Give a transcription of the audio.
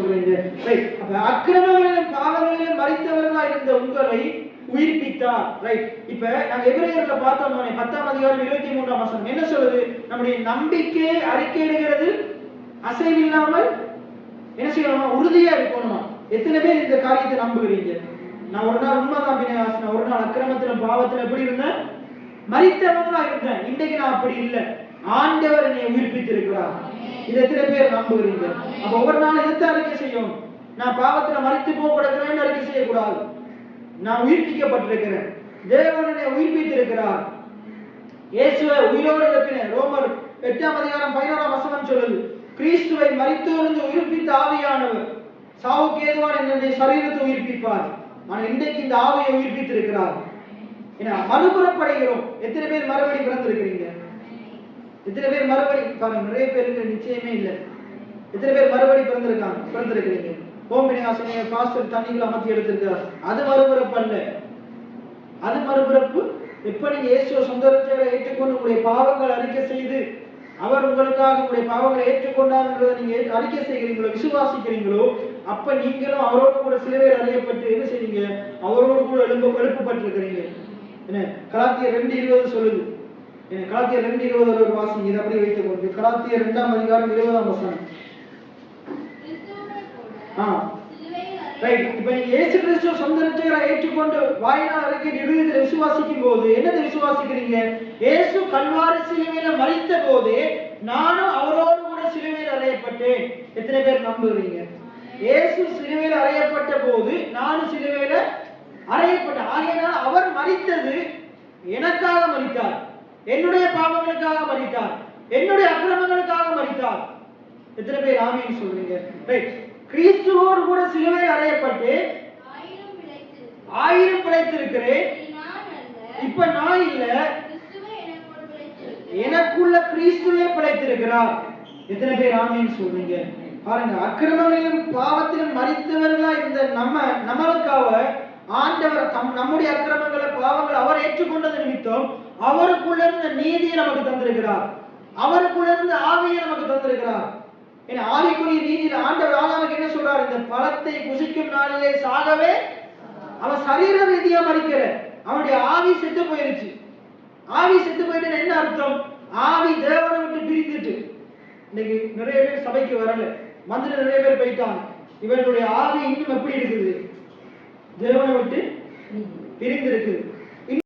சொல்றீங்க. ரைட். அப்ப அக்கிரமங்களிலும் பாவங்களிலும் மரித்தவர்களா இருந்த உங்களை உயிர்ப்பித்தார். ரைட். இப்ப நாங்க எபிரேயர்ல பார்த்தோம் 10ஆம் அதிகாரம் 23ஆம் வசனம் என்ன சொல்லுது? நம்முடைய நம்பிக்கை அறிக்கையிடுகிறது அசைவில்லாமல் என்ன செய்யணுமா? உறுதியா இருக்கணுமா? எத்தனை பேர் இந்த காரியத்தை நம்புகிறீங்க? நான் ஒரு நாள் உண்மைதான் பிணையாசன, ஒரு நாள் அக்கிரமத்துல பாவத்துல எப்படி இருந்தேன்? மரித்தவங்களா இருந்தேன். இன்றைக்கு நான் அப்படி இல்லை. ஆண்டவர் என்னை உயிர்ப்பித்திருக்கிறார். இது எத்தனை பேர் நம்புகிறீங்க? அப்ப ஒவ்வொரு நாள் எதிர்த்து அறிக்கை செய்யும். நான் பாவத்துல மரித்து போக கிடக்கிறேன்னு அறிக்கை செய்யக்கூடாது. நான் உயிர்ப்பிக்கப்பட்டிருக்கிறேன். தேவன் என்னை உயிர்ப்பித்திருக்கிறார். இயேசுவை உயிரோடு எழுப்பினேன். ரோமர் 8ஆம் அதிகாரம் 11ஆம் வசனம் சொல்லுது, கிறிஸ்துவை மரித்தோரிலிருந்து உயிர்ப்பித்த ஆவியானவர் சாவுக்கு ஏதுவான என்னுடைய சரீரத்தை உயிர்ப்பிப்பார். ஆனால் இன்றைக்கு இந்த ஆவியை உயிர்ப்பித்திருக்கிறார். ஏன்னா மறுபுறப்படுகிறோம். எத்தனை பேர் மறுபடி பிறந்திருக்கிறீங்க? எத்தனை பேர் மறுபடி பாருங்க, நிறைய பேருக்கு நிச்சயமே இல்லை. எத்தனை பேர் மறுபடி பிறந்திருக்கிறீங்க? ஓம்பினி ஆசிரியர் பாஸ்டர் தண்ணிகள் அமர்த்தி எடுத்திருக்கிறார். அது மறுபிறப்பு அல்ல. அது மறுபிறப்பு. எப்ப நீங்க இயேசுவை சொந்த ரட்சகரை ஏற்றுக்கொண்டு உங்களுடைய பாவங்கள் அறிக்கை செய்து அவர் உங்களுக்காக உங்களுடைய பாவங்களை ஏற்றுக்கொண்டார்ன்றதை நீங்க அறிக்கை செய்கிறீங்களோ, விசுவாசிக்கிறீங்களோ, அப்ப நீங்களும் அவரோடு கூட சிலுவையில் அறையப்பட்டு என்ன செய்றீங்க? அவரோடு கூட எழுப்பப்பட்டிருக்கிறீங்க. என்ன கலாத்தியர் 2:20 சொல்லுது. கலாத்தியர் 2:20 ஒரு வாசிங்க. இதை அப்படியே வைத்துக் கொண்டு கலாத்தியர் 2ஆம் அதிகாரம் 20ஆம் வசனம். ரைட். இப்ப நீங்க இயேசு கிறிஸ்துவ சொந்த ரட்சகரை ஏற்றுக்கொண்டு வாயினால் அறிக்கை இருதயத்தில் விசுவாசிக்கும் போது என்னதை விசுவாசிக்கிறீங்க? இயேசு கல்வாரி சிலுவையில மரித்த போது நானும் அவரோடு கூட சிலுவையில் அறையப்பட்டேன். எத்தனை பேர் நம்புறீங்க? இயேசு சிலுவையில் அறையப்பட்ட போது நானும் சிலுவையில அறையப்பட்டேன். ஆகையினால் அவர் மரித்தது எனக்காக மரித்தார். என்னுடைய பாவங்களுக்காக மரித்தார். என்னுடைய அக்கிரமங்களுக்காக மரித்தார். எத்தனை பேர் ஆமீன் சொல்றீங்க? ரைட். கிறிஸ்துவோடு கூட சிலுவையில் அறையப்பட்டு 1000 பிழைத்திருக்கிறேன். இப்ப நான் இல்ல, எனக்குள்ள கிறிஸ்துவே பிழைத்திருக்கிறார். எத்தனை பேர் ஆமீன் சொல்றீங்க? பாருங்க, அக்கிரமங்களிலும் பாவத்திலும் மரித்தவர்களா இருந்த நம்மளுக்காக ஆண்டவர் நம்முடைய அக்கிரமங்களை பாவங்களை அவர் ஏற்றுக்கொண்டது நிமித்தம் அவருக்குள்ள இருந்த நீதியை நமக்கு தந்திருக்கிறார். அவருக்குள்ள இருந்த ஆவியை நமக்கு தந்திருக்கிறார். ஏன்னா ஆவிக்குரிய நீதியில ஆண்டவர் ஆதாமுக்கு என்ன சொல்றாரு? இந்த பழத்தை புசிக்கும் நாளிலே சாகவே அவன் சரீர ரீதியா மரிக்கிற, அவனுடைய ஆவி செத்து போயிருச்சு. ஆவி செத்து போயிட்டு என்ன அர்த்தம்? ஆவி தேவனை விட்டு பிரிந்துட்டு. இன்னைக்கு நிறைய பேர் சபைக்கு வரல, வந்துட்டு நிறைய பேர் போயிட்டாங்க. இவனுடைய ஆவி இன்னும் எப்படி இருக்குது? தேவனை விட்டு பிரிந்து இருக்குது.